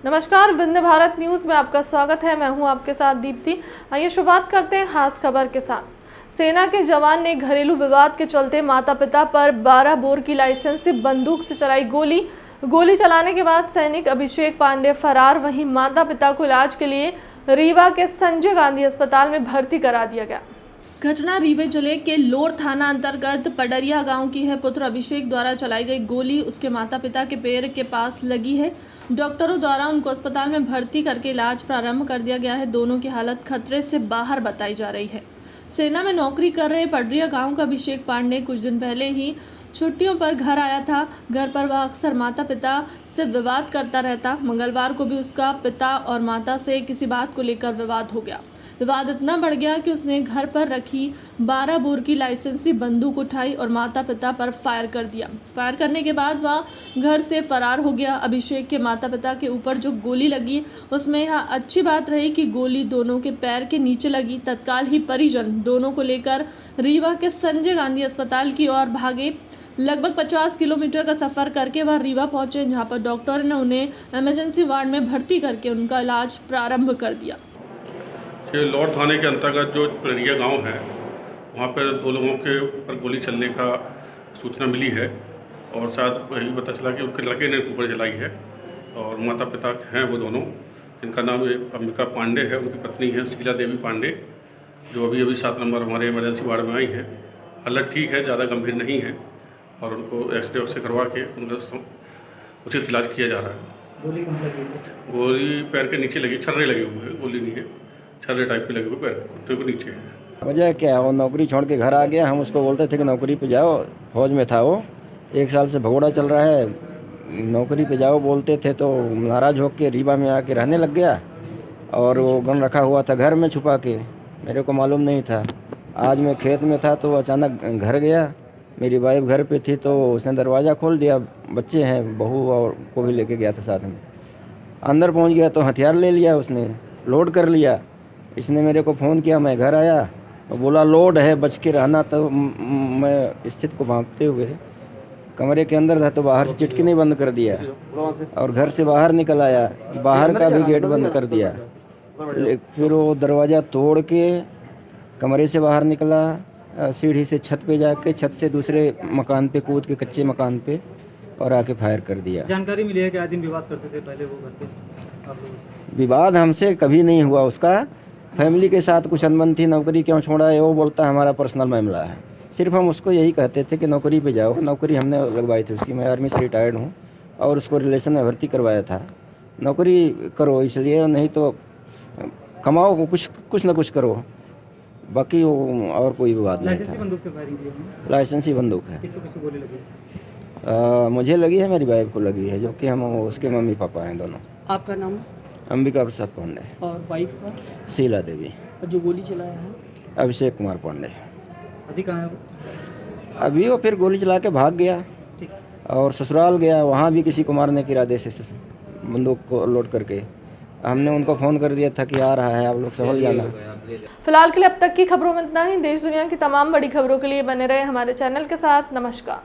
नमस्कार, विंध्य भारत न्यूज़ में आपका स्वागत है। मैं हूं आपके साथ दीप्ति। आइए शुरुआत करते हैं खास खबर के साथ। सेना के जवान ने घरेलू विवाद के चलते माता पिता पर 12 बोर की लाइसेंसी बंदूक से चलाई गोली चलाने के बाद सैनिक अभिषेक पांडे फरार। वहीं माता पिता को इलाज के लिए रीवा के संजय गांधी अस्पताल में भर्ती करा दिया गया। घटना रीवा जिले के लोर थाना अंतर्गत पडरिया गांव की है। पुत्र अभिषेक द्वारा चलाई गई गोली उसके माता पिता के पैर के पास लगी है। डॉक्टरों द्वारा उनको अस्पताल में भर्ती करके इलाज प्रारंभ कर दिया गया है। दोनों की हालत खतरे से बाहर बताई जा रही है। सेना में नौकरी कर रहे पडरिया गांव का अभिषेक पांडे कुछ दिन पहले ही छुट्टियों पर घर आया था। घर पर वह अक्सर माता पिता से विवाद करता रहता। मंगलवार को भी उसका पिता और माता से किसी बात को लेकर विवाद हो गया। विवाद इतना बढ़ गया कि उसने घर पर रखी 12 बोर की लाइसेंसी बंदूक उठाई और माता पिता पर फायर कर दिया। फायर करने के बाद वह घर से फरार हो गया। अभिषेक के माता पिता के ऊपर जो गोली लगी उसमें यह अच्छी बात रही कि गोली दोनों के पैर के नीचे लगी। तत्काल ही परिजन दोनों को लेकर रीवा के संजय गांधी अस्पताल की ओर भागे। लगभग 50 किलोमीटर का सफर करके वह रीवा पहुंचे, जहां पर डॉक्टर ने उन्हें इमरजेंसी वार्ड में भर्ती करके उनका इलाज प्रारंभ कर दिया। ये लौर थाने के अंतर्गत जो पडरिया गांव है, वहाँ पर 2 लोगों के ऊपर गोली चलने का सूचना मिली है और शायद यही पता चला कि उनके लड़के ने ऊपर जलाई है। और माता पिता हैं वो दोनों, जिनका नाम अंबिका पांडे है, उनकी पत्नी है शीला देवी पांडे, जो अभी 7 नंबर हमारे इमरजेंसी वार्ड में आई हैं। हालत ठीक है, ज़्यादा गंभीर नहीं है और उनको एक्सरे वक्सरे करवा के उनका उचित इलाज किया जा रहा है। गोली कहाँ लगी? गोली पैर के नीचे लगी, छर्रे लगे हुए हैं, गोली नहीं है, छर्रे टाइप के लगे हुए पैर घुटने के नीचे है। वजह क्या, वो नौकरी छोड़ के घर आ गया। हम उसको बोलते थे कि नौकरी पे जाओ, फौज में था वो, 1 साल से भगोड़ा चल रहा है, नौकरी पे जाओ बोलते थे तो नाराज़ होकर रीवा में आके रहने लग गया। और वो गन रखा हुआ था घर में छुपा के, मेरे को मालूम नहीं था। आज मैं खेत में था तो अचानक घर गया, मेरी वाइफ घर पे थी तो उसने दरवाज़ा खोल दिया। बच्चे हैं, बहू और को भी लेके गया था साथ में। अंदर पहुंच गया तो हथियार ले लिया उसने, लोड कर लिया। इसने मेरे को फ़ोन किया, मैं घर आया और बोला लोड है, बच के रहना। तो मैं स्थिति को भांपते हुए कमरे के अंदर था तो बाहर से चिटकिनी बंद कर दिया और घर से बाहर निकल आया, बाहर का भी गेट बंद कर दिया। फिर वो दरवाज़ा तोड़ के कमरे से बाहर निकला, सीढ़ी से छत पे जाके छत से दूसरे मकान पे कूद के, कच्चे मकान पे, और आके फायर कर दिया। जानकारी मिली है कि आए दिन विवाद करते थे पहले वो घर पे आप लोगों से? विवाद हमसे कभी नहीं हुआ उसका। फैमिली के साथ कुछ अनबन थी, नौकरी क्यों छोड़ा है वो बोलता है हमारा पर्सनल मामला है। सिर्फ हम उसको यही कहते थे कि नौकरी पे जाओ। नौकरी हमने लगवाई थी उसकी, मैं आर्मी से रिटायर्ड हूँ और उसको रिलेशन में भर्ती करवाया था। नौकरी करो इसलिए, नहीं तो कमाओ, कुछ ना कुछ करो, बाकी और कोई विवाद नहीं लाइसेंसी था। बंदूक से फायरिंग की है? लाइसेंसी बंदूक है। किसको गोली लगी? मुझे लगी है, मेरी वाइफ को लगी है, जो कि हम उसके मम्मी पापा हैं दोनों। आपका नाम? अंबिका प्रसाद पांडे। और वाइफ का? शीला देवी। और जो गोली चलाया है? अभिषेक कुमार पांडे। अभी कहाँ है वो? अभी वो फिर गोली चला के भाग गया ठीक। और ससुराल गया, वहाँ भी किसी को मारने के इरादे से बंदूक को लोड करके। हमने उनको फ़ोन कर दिया था कि आ रहा है, आप लोग समझ जाना। फिलहाल के लिए अब तक की खबरों में इतना ही। देश दुनिया की तमाम बड़ी खबरों के लिए बने रहे हमारे चैनल के साथ। नमस्कार।